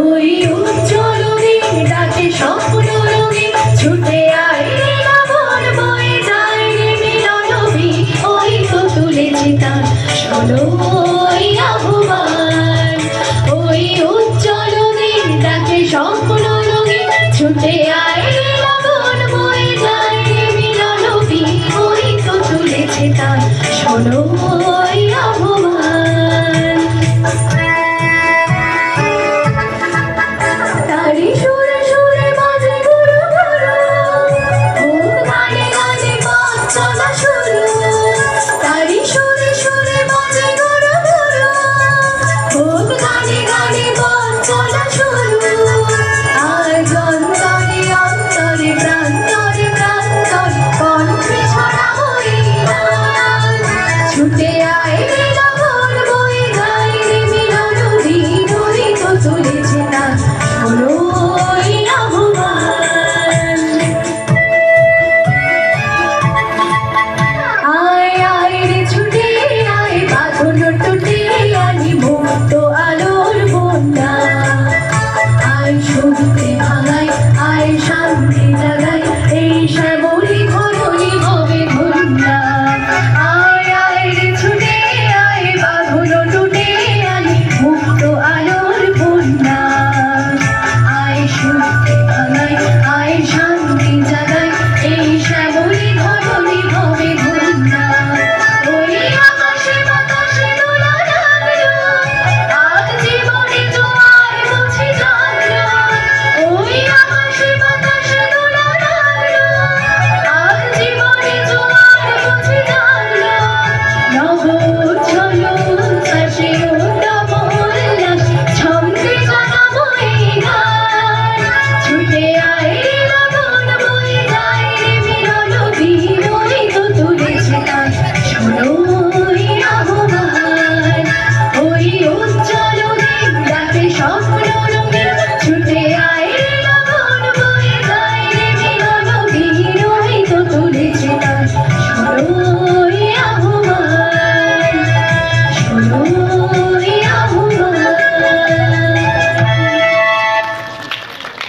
ওই উজ্জ্বল দিন ডাকে স্বপ্ন রঙে ছুটে আয় লাবণ বয়ে যায় রে মিলনবী ওই তো তুলেছে তার শোনো ওই আহ্বান ওই উজ্জ্বল দিন ডাকে স্বপ্ন রঙে ছুটে আয় লাবণ বয়ে যায় রে মিলনবী ওই তো তুলেছে তার শোনো ওই আহ্বান তারি সুরে সুরে বাজে গুরু গুরু ও গানে গানে পথ চলা শুরু তারি সুরে সুরে বাজে গুরু গুরু ও গানে গানে পথ চলা শুরু